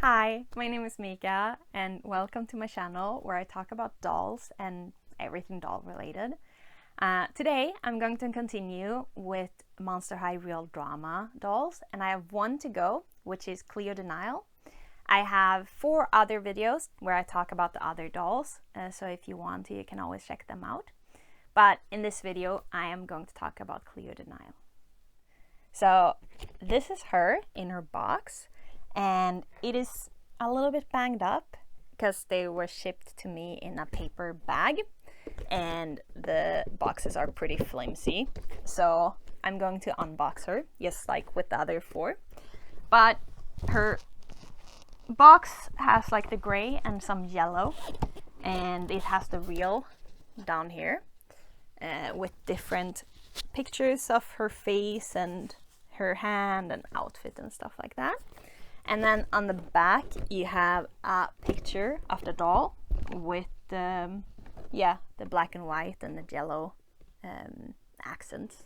Hi, my name is Mika, and welcome to my channel where I talk about dolls and everything doll related. Today, I'm going to continue with Monster High Real Drama dolls, and I have one to go, which is Cleo De Nile. I have 4 other videos where I talk about the other dolls, so if you want to, you can always check them out. But in this video, I am going to talk about Cleo De Nile. So this is her in her box, and it is a little bit banged up because they were shipped to me in a paper bag and the boxes are pretty flimsy. So I'm going to unbox her just like with the other 4. But her box has like the gray and some yellow, and it has the reel down here with different pictures of her face and her hand and outfit and stuff like that. And then on the back you have a picture of the doll with the black and white and the yellow accents.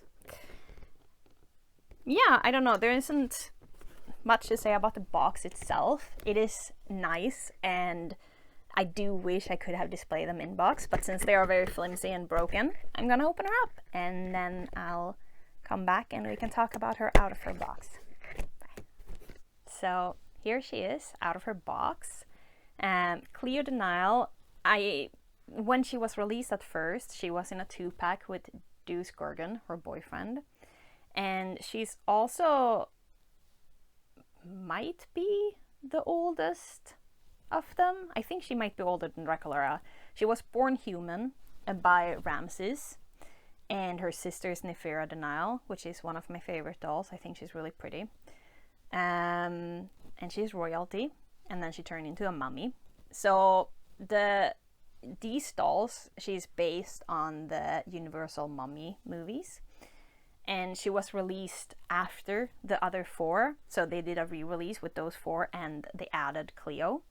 Yeah, I don't know, there isn't much to say about the box itself. It is nice, and I do wish I could have displayed them in box, but since they are very flimsy and broken, I'm gonna open her up and then I'll come back and we can talk about her out of her box. Bye. So here she is out of her box. Cleo De Nile, when she was released at first, she was in a 2-pack with Deuce Gorgon, her boyfriend, and she's also might be the oldest of them. I think she might be older than Dracula. She was born human by Ramses, and her sister is Nephira De Nile, which is one of my favorite dolls. I think she's really pretty. And she's royalty, and then she turned into a mummy. So these dolls, she's based on the Universal Mummy movies, and she was released after the other 4, so they did a re-release with those 4 and they added Cleo.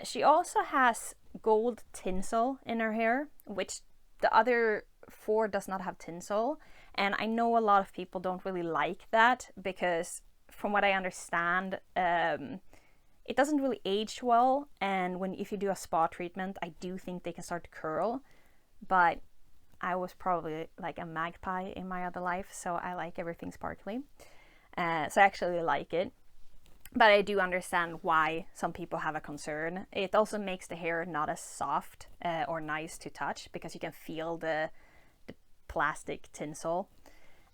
She also has gold tinsel in her hair, which the other 4 does not have tinsel, and I know a lot of people don't really like that because from what I understand, it doesn't really age well, and if you do a spa treatment, I do think they can start to curl, but I was probably like a magpie in my other life, so I like everything sparkly. So I actually like it, but I do understand why some people have a concern. It also makes the hair not as soft or nice to touch because you can feel the plastic tinsel.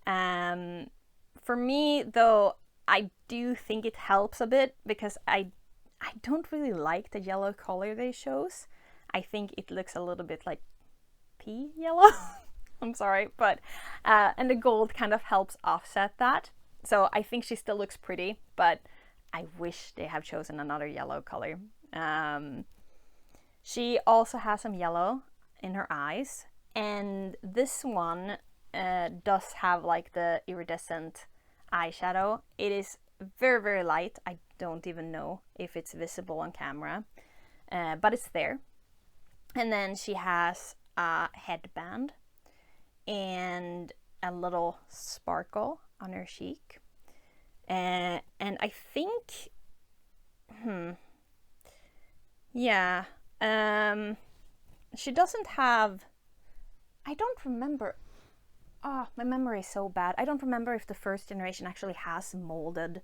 For me, though, I do think it helps a bit because I don't really like the yellow color they shows. I think it looks a little bit like pea yellow. I'm sorry, but and the gold kind of helps offset that. So I think she still looks pretty, but I wish they have chosen another yellow color. She also has some yellow in her eyes, and this one does have like the iridescent eyeshadow. It is very, very light. I don't even know if it's visible on camera, but it's there. And then she has a headband and a little sparkle on her cheek. And I think, she doesn't have, I don't remember. Oh, my memory is so bad. I don't remember if the first generation actually has molded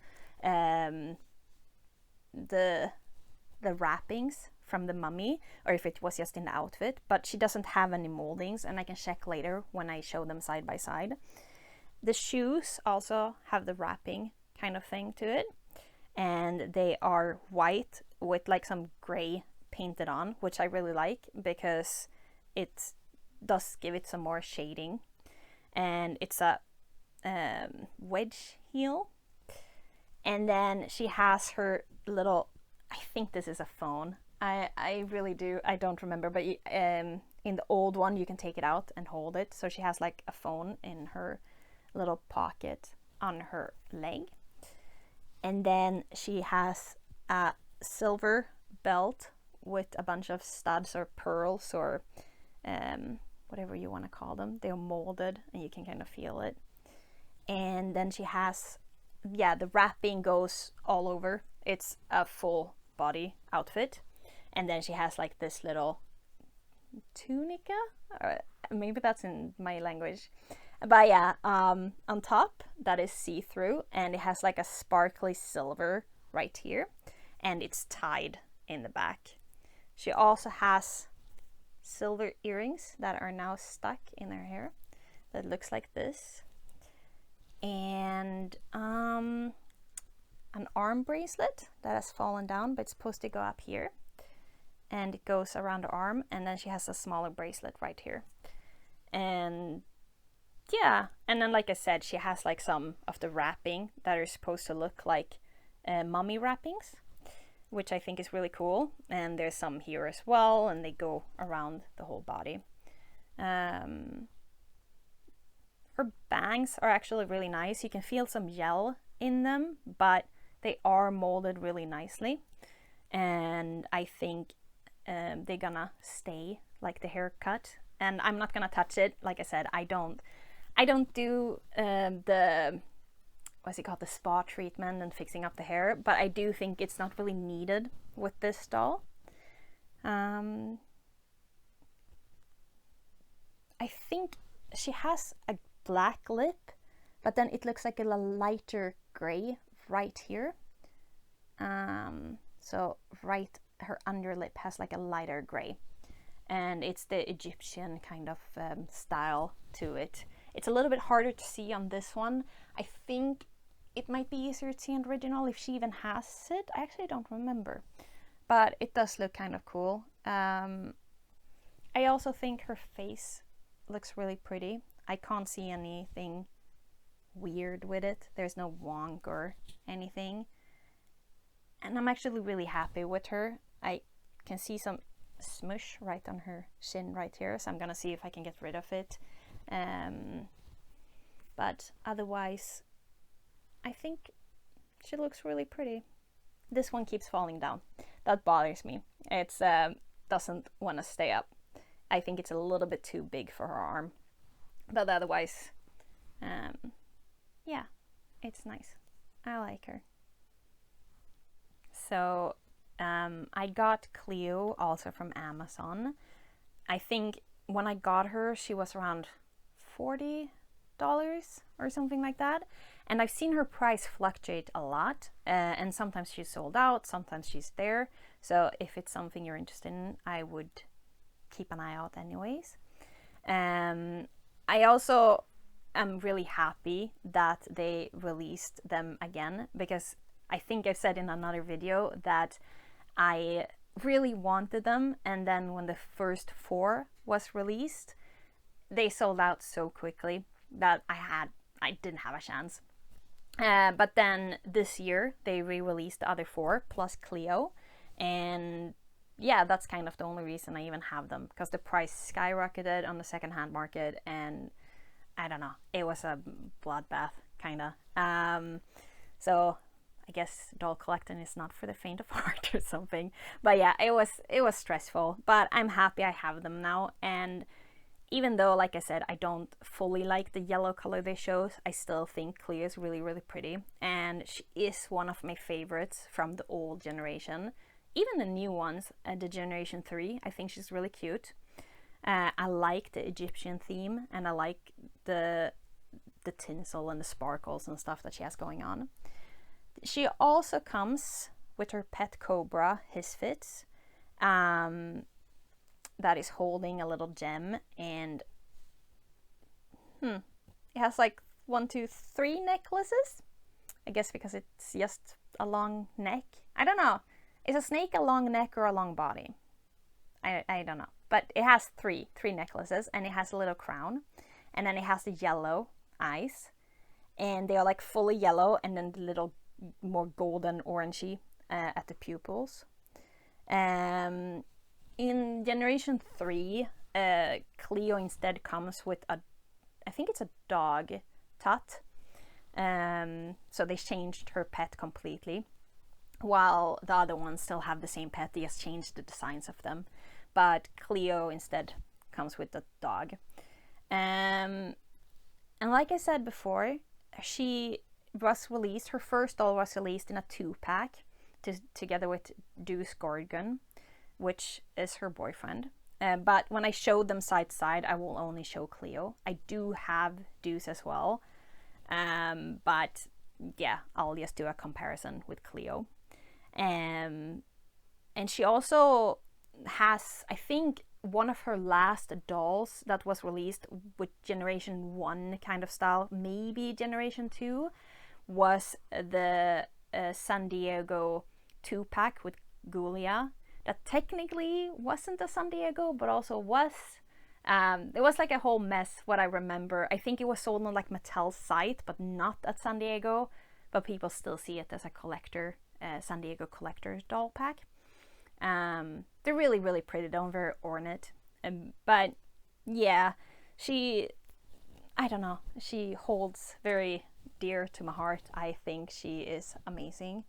the wrappings from the mummy, or if it was just in the outfit, but she doesn't have any moldings, and I can check later when I show them side by side. The shoes also have the wrapping kind of thing to it, and they are white with like some gray painted on, which I really like because it does give it some more shading. And it's a wedge heel, and then she has her little, I think this is a phone. I really do, I don't remember, but in the old one you can take it out and hold it, so she has like a phone in her little pocket on her leg. And then she has a silver belt with a bunch of studs or pearls or whatever you want to call them. They're molded and you can kind of feel it. And then she has, the wrapping goes all over It's a full body outfit. And then she has like this little tunica, or maybe that's in my language. But yeah, on top that is see-through, and it has like a sparkly silver right here, and it's tied in the back. She also has silver earrings that are now stuck in her hair that looks like this, and an arm bracelet that has fallen down, but it's supposed to go up here, and it goes around the arm, and then she has a smaller bracelet right here. And yeah, and then like I said, she has like some of the wrapping that are supposed to look like mummy wrappings, which I think is really cool. And there's some here as well, and they go around the whole body. Her bangs are actually really nice. You can feel some gel in them, but they are molded really nicely. And I think they're gonna stay like the haircut. And I'm not gonna touch it. Like I said, I don't do the what's it called, the spa treatment and fixing up the hair, but I do think it's not really needed with this doll. I think she has a black lip, but then it looks like a lighter gray right here. So right, her underlip has like a lighter gray, and it's the Egyptian kind of style to it. It's a little bit harder to see on this one. I think it might be easier to see in the original if she even has it. I actually don't remember, but it does look kind of cool. I also think her face looks really pretty. I can't see anything weird with it. There's no wonk or anything. And I'm actually really happy with her. I can see some smush right on her chin right here, so I'm gonna see if I can get rid of it. But otherwise, I think she looks really pretty. This one keeps falling down. That bothers me. It's doesn't want to stay up. I think it's a little bit too big for her arm. But otherwise, yeah, it's nice. I like her. So I got Cleo also from Amazon. I think when I got her, she was around $40 or something like that. And I've seen her price fluctuate a lot. And sometimes she's sold out, sometimes she's there. So if it's something you're interested in, I would keep an eye out anyways. I also am really happy that they released them again, because I think I've said in another video that I really wanted them, and then when the first 4 was released, they sold out so quickly that I didn't have a chance. But then this year they re-released the other 4 plus Cleo, and yeah, that's kind of the only reason I even have them, because the price skyrocketed on the secondhand market, and I don't know, it was a bloodbath kinda. So I guess doll collecting is not for the faint of heart or something. But yeah, it was stressful, but I'm happy I have them now. And even though, like I said, I don't fully like the yellow color they show, I still think Cleo is really, really pretty. And she is one of my favorites from the old generation. Even the new ones, the Generation 3, I think she's really cute. I like the Egyptian theme, and I like the tinsel and the sparkles and stuff that she has going on. She also comes with her pet cobra, Hisfits, that is holding a little gem, and it has like 1, 2, 3 necklaces. I guess because it's just a long neck. I don't know. Is a snake a long neck or a long body? I don't know. But it has three necklaces, and it has a little crown, and then it has the yellow eyes, and they are like fully yellow, and then the little more golden orangey at the pupils. In Generation 3, Cleo instead comes with I think it's a dog, Tut. So they changed her pet completely, while the other ones still have the same pet. They just changed the designs of them. But Cleo instead comes with the dog. And like I said before, she was released, her first doll was released in a 2-pack. together with Deuce Gorgon, which is her boyfriend. But when I showed them side to side, I will only show Cleo. I do have Deuce as well, but yeah, I'll just do a comparison with Cleo. And she also has, I think, one of her last dolls that was released with Generation 1 kind of style, maybe Generation 2, was the San Diego 2-pack with Gulia. That technically wasn't a San Diego, but also was. It was like a whole mess, what I remember. I think it was sold on like Mattel's site, but not at San Diego. But people still see it as a collector, San Diego collector's doll pack. They're really, really pretty. They're very ornate. But yeah, I don't know, she holds very dear to my heart. I think she is amazing.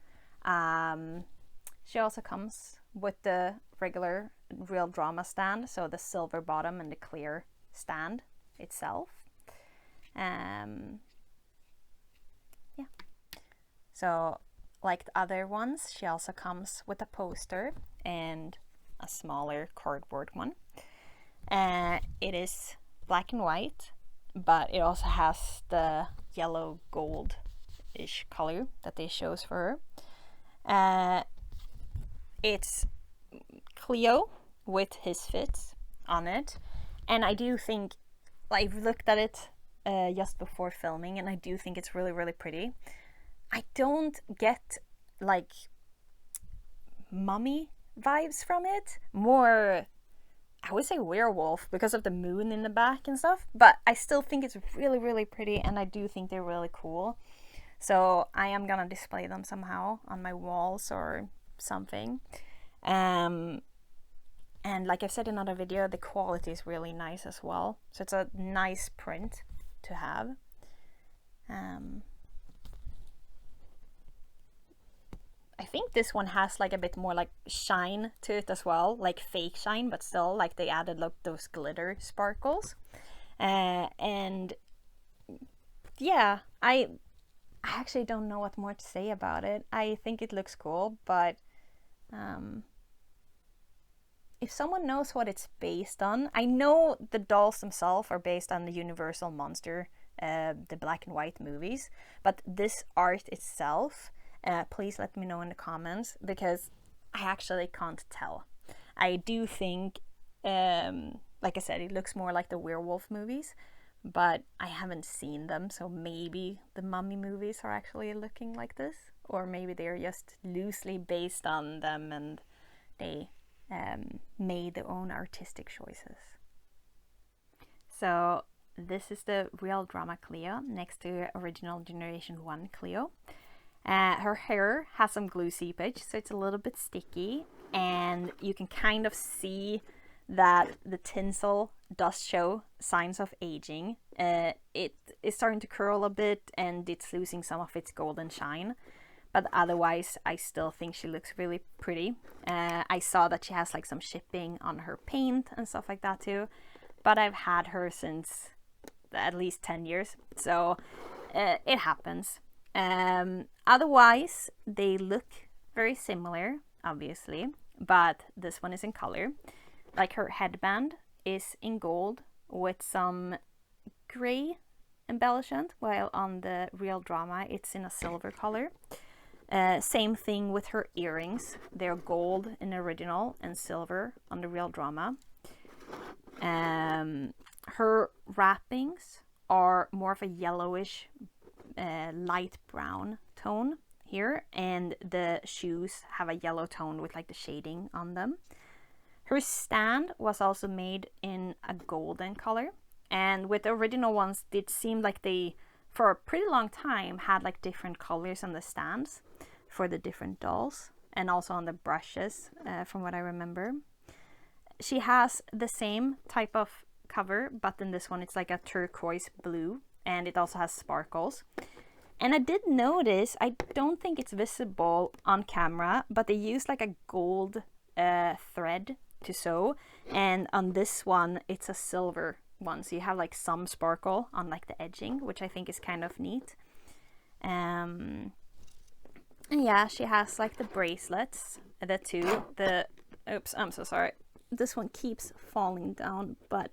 She also comes with the regular Real Drama stand, so the silver bottom and the clear stand itself. Yeah. So, like the other ones, she also comes with a poster and a smaller cardboard one. It is black and white, but it also has the yellow gold-ish color that they chose for her. It's Cleo with his fits on it, and I do think, I've looked at it just before filming, and I do think it's really, really pretty. I don't get like mummy vibes from it, more I would say werewolf because of the moon in the back and stuff, but I still think it's really, really pretty, and I do think they're really cool. So I am gonna display them somehow on my walls or something. And like I've said in another video, the quality is really nice as well. So it's a nice print to have. I think this one has like a bit more like shine to it as well, like fake shine, but still like they added like those glitter sparkles. And yeah, I actually don't know what more to say about it. I think it looks cool, but if someone knows what it's based on, I know the dolls themselves are based on the Universal Monster, the black and white movies, but this art itself, please let me know in the comments, because I actually can't tell. I do think, like I said, it looks more like the werewolf movies, but I haven't seen them, so maybe the mummy movies are actually looking like this, or maybe they're just loosely based on them and they made their own artistic choices. So this is the Real Drama Cleo next to original Generation 1 Cleo. Her hair has some glue seepage, so it's a little bit sticky, and you can kind of see that the tinsel does show signs of aging. It is starting to curl a bit and it's losing some of its golden shine, but otherwise I still think she looks really pretty. I saw that she has like some shipping on her paint and stuff like that too, but I've had her since at least 10 years, so it happens. Otherwise they look very similar, obviously, but this one is in color. Like her headband is in gold with some gray embellishment, while on the Real Drama it's in a silver color. Same thing with her earrings. They're gold in the original and silver on the Real Drama. Her wrappings are more of a yellowish light brown tone here, and the shoes have a yellow tone with like the shading on them. Her stand was also made in a golden color, and with the original ones it seemed like they for a pretty long time had like different colors on the stands for the different dolls, and also on the brushes, from what I remember. She has the same type of cover, but in this one it's like a turquoise blue, and it also has sparkles. And I did notice, I don't think it's visible on camera, but they use like a gold thread to sew, and on this one it's a silver one, so you have like some sparkle on like the edging, which I think is kind of neat. And yeah, she has like the bracelets, the two, oops, I'm so sorry. This one keeps falling down, but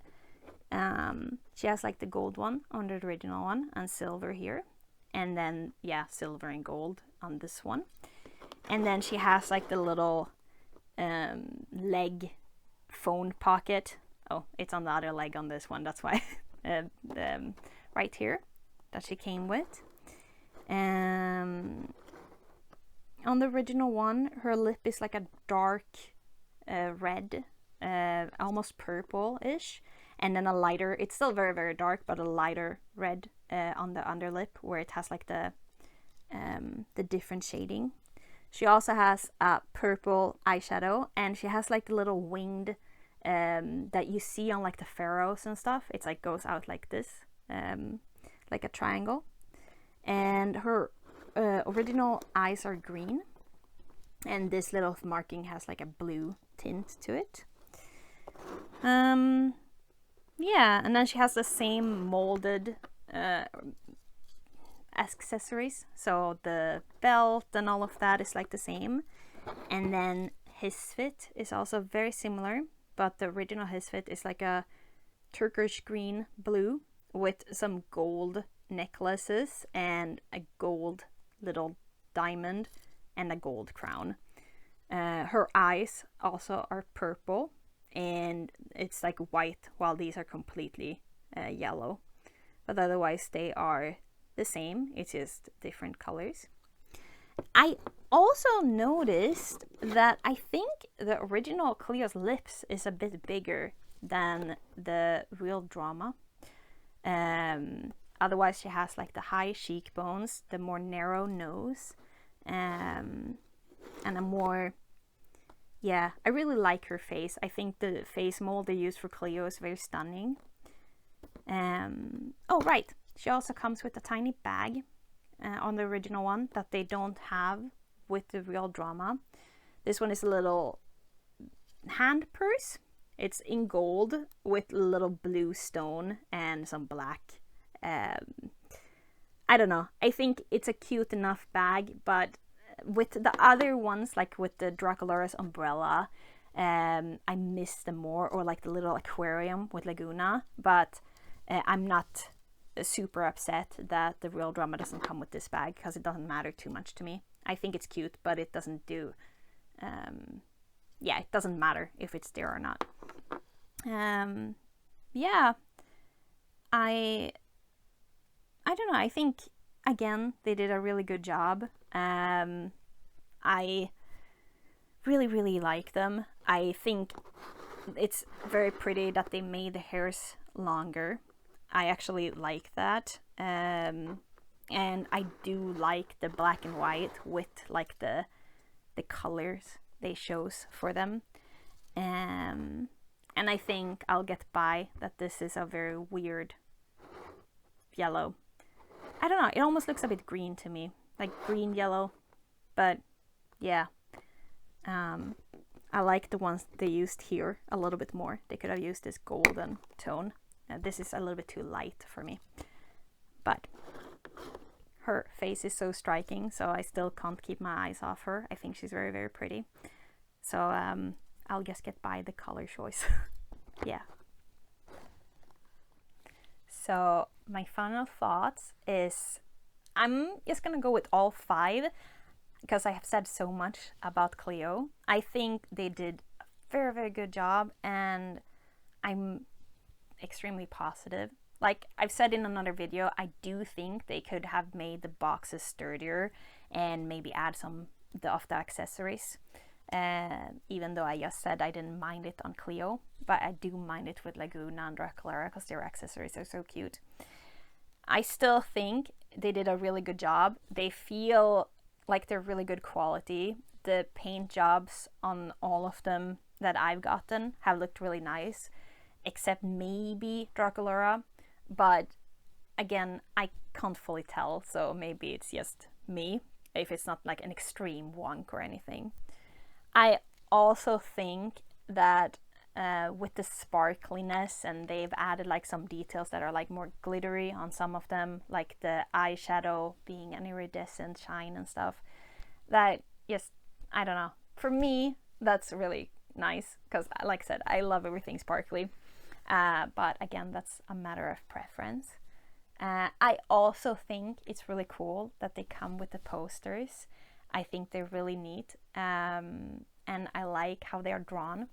she has like the gold one on the original one and silver here. And then, yeah, silver and gold on this one. And then she has like the little leg phone pocket. Oh, it's on the other leg on this one, that's why. Right here that she came with. On the original one, her lip is like a dark red, almost purple-ish, and then a lighter, it's still very, very dark, but a lighter red on the underlip where it has like the different shading. She also has a purple eyeshadow, and she has like the little winged that you see on like the pharaohs and stuff. It's like goes out like this, like a triangle. And her original eyes are green, and this little marking has like a blue tint to it. Yeah, and then she has the same molded accessories, so the belt and all of that is like the same. And then his fit is also very similar, but the original his fit is like a turquoise green blue with some gold necklaces and a gold little diamond and a gold crown. Her eyes also are purple, and it's like white, while these are completely yellow. But otherwise they are the same, it's just different colors. I also noticed that I think the original Cleo's lips is a bit bigger than the real drama. Otherwise she has like the high cheekbones, the more narrow nose, and a more, yeah, I really like her face. I think the face mold they used for Cleo is very stunning. Oh right, she also comes with a tiny bag on the original one that they don't have with the real drama. This one is a little hand purse. It's in gold with a little blue stone and some black. I don't know. I think it's a cute enough bag, but with the other ones, like with the Draculaura's umbrella, I miss them more, or like the little aquarium with Laguna, but I'm not super upset that the real drama doesn't come with this bag, because it doesn't matter too much to me. I think it's cute, but it doesn't do, yeah, it doesn't matter if it's there or not. Yeah, I don't know, I think again they did a really good job. I really like them. I think it's very pretty that they made the hairs longer. I actually like that. And I do like the black and white with like the colors they chose for them. And I think I'll get by that this is a very weird yellow. I don't know, it almost looks a bit green to me, like green yellow, but yeah. I like the ones they used here a little bit more. They could have used this golden tone. This is a little bit too light for me, but her face is so striking, so I still can't keep my eyes off her. I think she's very, very pretty. So I'll just get by the color choice. Yeah. So my final thoughts is I'm just gonna go with all 5 because I have said so much about Cleo. I think they did a very, very good job, and I'm extremely positive. Like I've said in another video, I do think they could have made the boxes sturdier and maybe add some of the accessories. Even though I just said I didn't mind it on Cleo, but I do mind it with Laguna and Draculaura because their accessories are so cute. I still think they did a really good job. They feel like they're really good quality. The paint jobs on all of them that I've gotten have looked really nice, except maybe Draculaura, but again, I can't fully tell, so maybe it's just me if it's not like an extreme wonk or anything. I also think that with the sparkliness, and they've added like some details that are like more glittery on some of them, like the eyeshadow being an iridescent shine and stuff. that just, I don't know. For me, that's really nice because, like I said, I love everything sparkly. But again, that's a matter of preference. I also think it's really cool that they come with the posters. I think they're really neat, and I like how they are drawn.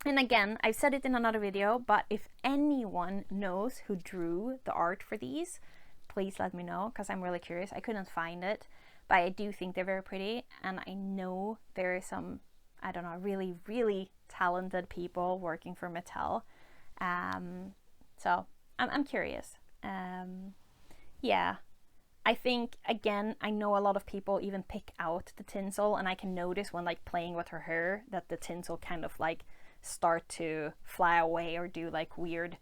And again, I've said it in another video, but if anyone knows who drew the art for these, please let me know because I'm really curious. I couldn't find it, but I do think they're very pretty, and I know there are some, I don't know, really, really talented people working for Mattel. So I'm curious. Yeah, I think, again, I know a lot of people even pick out the tinsel, and I can notice when like playing with her hair that the tinsel kind of like start to fly away or do like weird.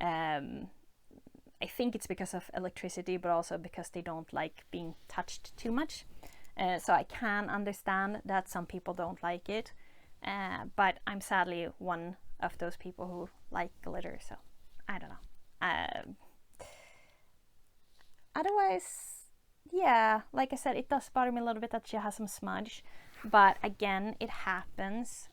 I think it's because of electricity, but also because they don't like being touched too much. So I can understand that some people don't like it, but I'm sadly one of those people who like glitter, so I don't know. Otherwise, yeah, like I said, it does bother me a little bit that she has some smudge, but again, it happens.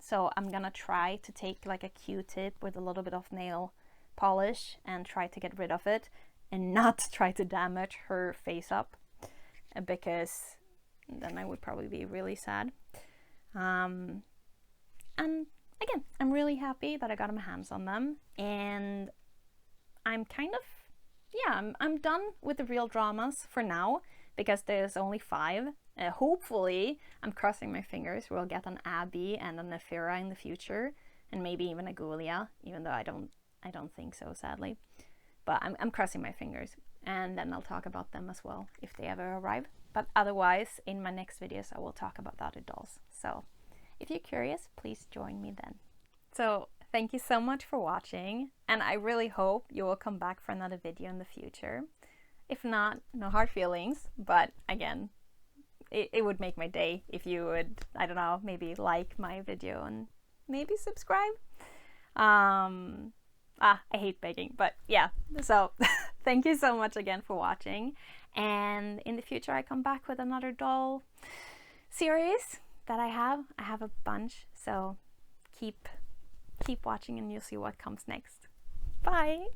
So I'm gonna try to take like a Q-tip with a little bit of nail polish and try to get rid of it and not try to damage her face up, because then I would probably be really sad. And again, I'm really happy that I got my hands on them, and I'm kind of, yeah, I'm done with the real dramas for now because there's only 5. Hopefully, I'm crossing my fingers, we'll get an Abby and a Nephira in the future, and maybe even a Gulia, even though I don't think so, sadly. But I'm crossing my fingers, and then I'll talk about them as well if they ever arrive. But otherwise, in my next videos, I will talk about the other dolls. So if you're curious, please join me then. So thank you so much for watching, and I really hope you will come back for another video in the future. If not, no hard feelings, but again, it would make my day if you would, I don't know, maybe like my video and maybe subscribe. I hate begging, but yeah, so thank you so much again for watching, and in the future I come back with another doll series that I have a bunch, so keep watching and you'll see what comes next. Bye!